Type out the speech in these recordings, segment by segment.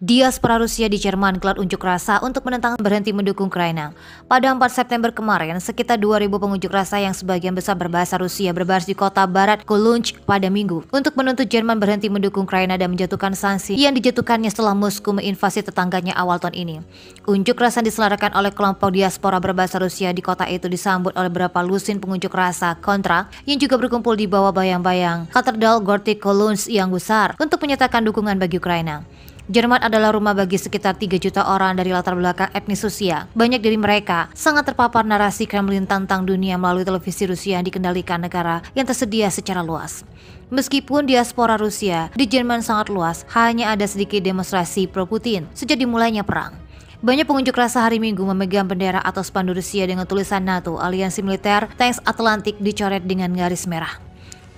Diaspora Rusia di Jerman gelar unjuk rasa untuk menentang berhenti mendukung Ukraina. Pada 4 September kemarin, sekitar 2.000 pengunjuk rasa yang sebagian besar berbahasa Rusia berbaris di kota barat Kolunj pada Minggu untuk menuntut Jerman berhenti mendukung Ukraina dan menjatuhkan sanksi yang dijatuhkannya setelah Moskow menginvasi tetangganya awal tahun ini. Unjuk rasa diselenggarakan oleh kelompok diaspora berbahasa Rusia di kota itu disambut oleh beberapa lusin pengunjuk rasa kontra yang juga berkumpul di bawah bayang-bayang Katedral Gotik Kolunj yang besar untuk menyatakan dukungan bagi Ukraina. Jerman adalah rumah bagi sekitar 3 juta orang dari latar belakang etnis Rusia. Banyak dari mereka sangat terpapar narasi Kremlin tentang dunia melalui televisi Rusia yang dikendalikan negara yang tersedia secara luas. Meskipun diaspora Rusia di Jerman sangat luas, hanya ada sedikit demonstrasi pro-Putin sejak dimulainya perang. Banyak pengunjuk rasa hari Minggu memegang bendera atau spanduk Rusia dengan tulisan NATO, aliansi militer Tanks Atlantik dicoret dengan garis merah.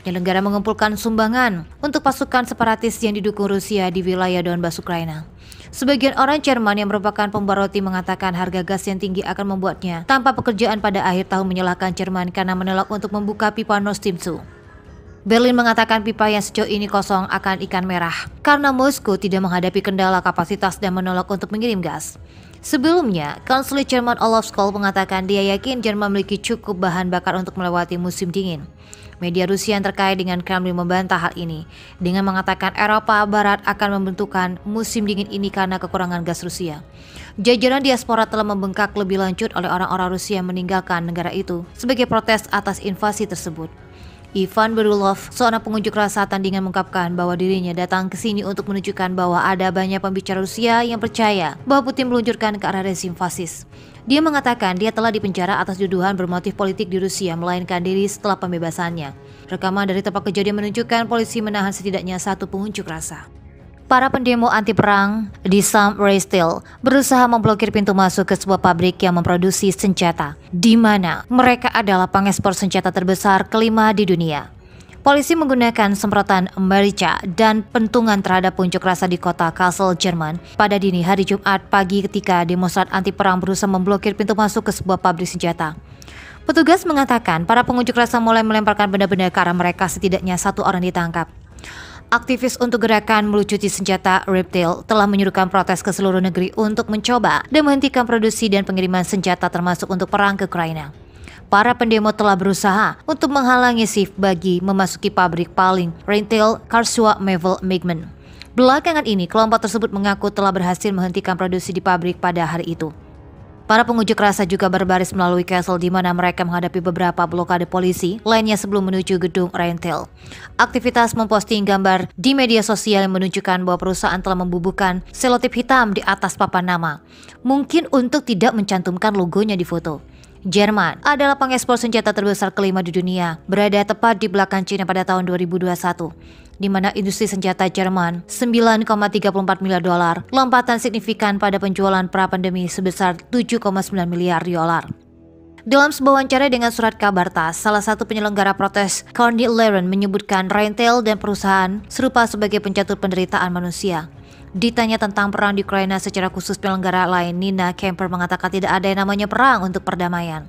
Penyelenggara mengumpulkan sumbangan untuk pasukan separatis yang didukung Rusia di wilayah Donbas, Ukraina. Sebagian orang Jerman yang merupakan pembawa roti mengatakan harga gas yang tinggi akan membuatnya tanpa pekerjaan pada akhir tahun, menyalahkan Jerman karena menolak untuk membuka pipa Nord Stream 2. Berlin mengatakan pipa yang sejauh ini kosong akan ikan merah karena Moskow tidak menghadapi kendala kapasitas dan menolak untuk mengirim gas. Sebelumnya, Kanselir Jerman Olaf Scholz mengatakan dia yakin Jerman memiliki cukup bahan bakar untuk melewati musim dingin. Media Rusia yang terkait dengan Kremlin membantah hal ini dengan mengatakan Eropa Barat akan membentukkan musim dingin ini karena kekurangan gas Rusia. Jajaran diaspora telah membengkak lebih lanjut oleh orang-orang Rusia yang meninggalkan negara itu sebagai protes atas invasi tersebut. Ivan Berulov, seorang pengunjuk rasa tandingan, mengungkapkan bahwa dirinya datang ke sini untuk menunjukkan bahwa ada banyak pembicara Rusia yang percaya bahwa Putin meluncurkan ke arah rezim fasis. Dia mengatakan dia telah dipenjara atas tuduhan bermotif politik di Rusia, melainkan diri setelah pembebasannya. Rekaman dari tempat kejadian menunjukkan polisi menahan setidaknya 1 pengunjuk rasa. Para pendemo anti-perang di Samrestil berusaha memblokir pintu masuk ke sebuah pabrik yang memproduksi senjata, di mana mereka adalah pengekspor senjata terbesar kelima di dunia. Polisi menggunakan semprotan merica dan pentungan terhadap pengunjuk rasa di kota Kassel, Jerman pada dini hari Jumat pagi ketika demonstran anti-perang berusaha memblokir pintu masuk ke sebuah pabrik senjata. Petugas mengatakan para pengunjuk rasa mulai melemparkan benda-benda ke arah mereka, setidaknya 1 orang ditangkap. Aktivis untuk gerakan melucuti senjata Reptil telah menyuruhkan protes ke seluruh negeri untuk mencoba dan menghentikan produksi dan pengiriman senjata termasuk untuk perang ke Ukraina. Para pendemo telah berusaha untuk menghalangi shift bagi memasuki pabrik paling Reptil Karlsruhe Mevel Megmen. Belakangan ini kelompok tersebut mengaku telah berhasil menghentikan produksi di pabrik pada hari itu. Para pengunjuk rasa juga berbaris melalui Kassel di mana mereka menghadapi beberapa blokade polisi lainnya sebelum menuju gedung Rheintel. Aktivitas memposting gambar di media sosial yang menunjukkan bahwa perusahaan telah membubuhkan selotip hitam di atas papan nama, mungkin untuk tidak mencantumkan logonya di foto. Jerman adalah pengekspor senjata terbesar kelima di dunia, berada tepat di belakang China pada tahun 2021. Di mana industri senjata Jerman $9,34 miliar, lompatan signifikan pada penjualan pra-pandemi sebesar $7,9 miliar. Dalam sebuah wawancara dengan surat kabar TASS, salah satu penyelenggara protes, Corny Laren, menyebutkan Rheintel dan perusahaan serupa sebagai pencatut penderitaan manusia. Ditanya tentang perang di Ukraina secara khusus, penyelenggara lain, Nina Kemper, mengatakan tidak ada yang namanya perang untuk perdamaian.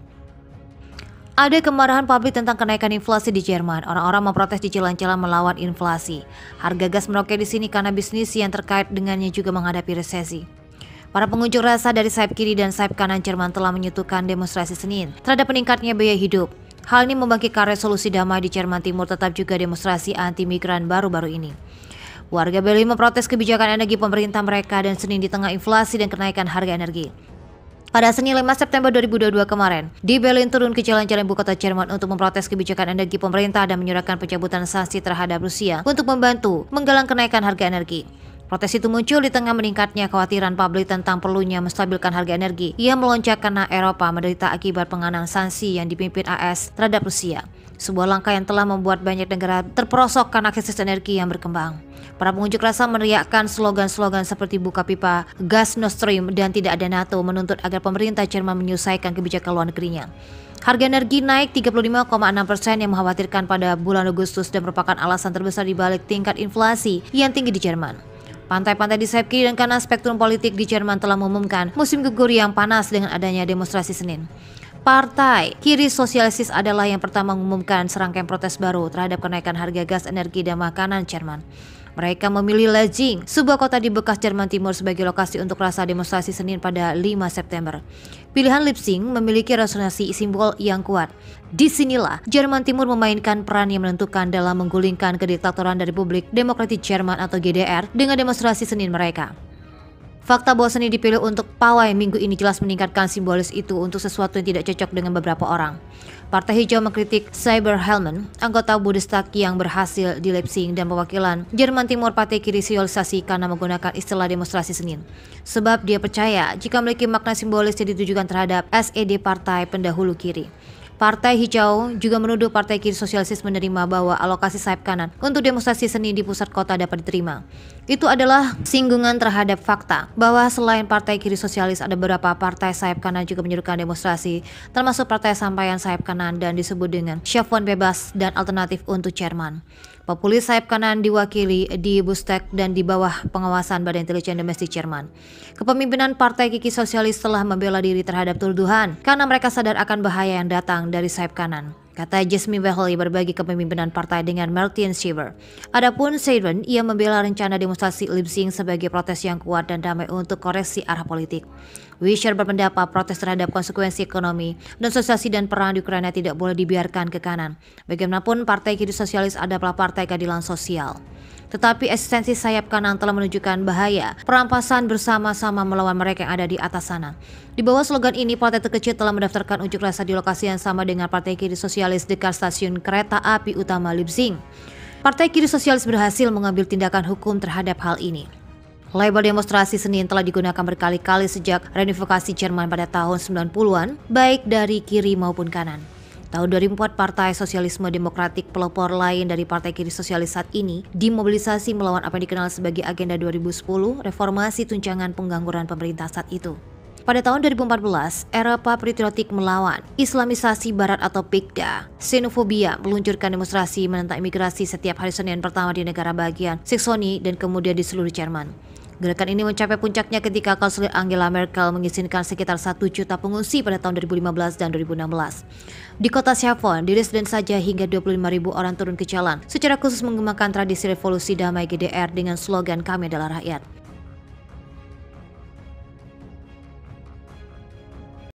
Ada kemarahan publik tentang kenaikan inflasi di Jerman. Orang-orang memprotes di jalan-jalan melawan inflasi. Harga gas meroket di sini karena bisnis yang terkait dengannya juga menghadapi resesi. Para pengunjuk rasa dari sayap kiri dan sayap kanan Jerman telah menyatukan demonstrasi Senin terhadap meningkatnya biaya hidup. Hal ini membangkitkan resolusi damai di Jerman Timur, tetap juga demonstrasi anti-migran baru-baru ini. Warga Berlin memprotes kebijakan energi pemerintah mereka dan Senin di tengah inflasi dan kenaikan harga energi. Pada Senin 5 September 2022 kemarin, di Berlin turun ke jalan-jalan ibu kota Jerman untuk memprotes kebijakan energi pemerintah dan menyuarakan pencabutan sanksi terhadap Rusia untuk membantu menggalang kenaikan harga energi. Protes itu muncul di tengah meningkatnya kekhawatiran publik tentang perlunya menstabilkan harga energi yang melonjak karena Eropa menderita akibat penganan sanksi yang dipimpin AS terhadap Rusia. Sebuah langkah yang telah membuat banyak negara terperosok karena krisis energi yang berkembang. Para pengunjuk rasa meneriakkan slogan-slogan seperti buka pipa gas Nord Stream dan tidak ada NATO, menuntut agar pemerintah Jerman menyelesaikan kebijakan luar negerinya. Harga energi naik 35,6% yang mengkhawatirkan pada bulan Agustus dan merupakan alasan terbesar di balik tingkat inflasi yang tinggi di Jerman. Pantai-pantai di sayap kiri dan kanan spektrum politik di Jerman telah mengumumkan musim gugur yang panas dengan adanya demonstrasi Senin. Partai Kiri Sosialis adalah yang pertama mengumumkan serangkaian protes baru terhadap kenaikan harga gas, energi, dan makanan Jerman. Mereka memilih Leipzig, sebuah kota di bekas Jerman Timur sebagai lokasi untuk rasa demonstrasi Senin pada 5 September. Pilihan Leipzig memiliki resonansi simbol yang kuat. Disinilah Jerman Timur memainkan peran yang menentukan dalam menggulingkan kediktatoran dari Republik Demokratik Jerman atau GDR dengan demonstrasi Senin mereka. Fakta bahwa seni dipilih untuk pawai minggu ini jelas meningkatkan simbolis itu untuk sesuatu yang tidak cocok dengan beberapa orang. Partai Hijau mengkritik Cyber Helmen, anggota Bundestag yang berhasil di Leipzig dan perwakilan Jerman Timur Partai Kiri Sosialisasi karena menggunakan istilah demonstrasi Senin. Sebab dia percaya jika memiliki makna simbolis yang ditujukan terhadap SED Partai Pendahulu Kiri. Partai Hijau juga menuduh Partai Kiri Sosialis menerima bahwa alokasi sayap kanan untuk demonstrasi seni di pusat kota dapat diterima. Itu adalah singgungan terhadap fakta bahwa selain Partai Kiri Sosialis ada beberapa partai sayap kanan juga menyuruhkan demonstrasi, termasuk Partai Sampaian Sayap Kanan dan disebut dengan Schaffung Bebas dan Alternatif untuk Jerman. Populis sayap kanan diwakili di Bundestag dan di bawah pengawasan Badan Intelijen Domestik Jerman. Kepemimpinan Partai Kiri Sosialis telah membela diri terhadap tuduhan karena mereka sadar akan bahaya yang datang dari sayap kanan, kata Jasmin Wehely berbagi kepemimpinan partai dengan Martin Schieber. Adapun Seidren, ia membela rencana demonstrasi Leipzig sebagai protes yang kuat dan damai untuk koreksi arah politik. Wischer berpendapat protes terhadap konsekuensi ekonomi dan sosial dan perang di Ukraina tidak boleh dibiarkan ke kanan. Bagaimanapun Partai Kiri Sosialis adalah partai keadilan sosial. Tetapi eksistensi sayap kanan telah menunjukkan bahaya perampasan bersama-sama melawan mereka yang ada di atas sana. Di bawah slogan ini, partai terkecil telah mendaftarkan unjuk rasa di lokasi yang sama dengan Partai Kiri Sosialis dekat stasiun kereta api utama Leipzig. Partai Kiri Sosialis berhasil mengambil tindakan hukum terhadap hal ini. Label demonstrasi Senin telah digunakan berkali-kali sejak reunifikasi Jerman pada tahun 90-an, baik dari kiri maupun kanan. Tahun 2004, Partai Sosialisme Demokratik, pelopor lain dari Partai Kiri Sosialis saat ini, dimobilisasi melawan apa yang dikenal sebagai Agenda 2010, reformasi tunjangan pengangguran pemerintah saat itu. Pada tahun 2014, Eropa patriotik melawan Islamisasi Barat atau PIKDA, xenofobia, meluncurkan demonstrasi menentang imigrasi setiap hari Senin pertama di negara bagian Saksoni dan kemudian di seluruh Jerman. Gerakan ini mencapai puncaknya ketika Kanselir Angela Merkel mengizinkan sekitar 1 juta pengungsi pada tahun 2015 dan 2016. Di kota Schaffhausen, di Dresden saja hingga 25.000 orang turun ke jalan, secara khusus mengembangkan tradisi revolusi damai GDR dengan slogan "Kami adalah rakyat".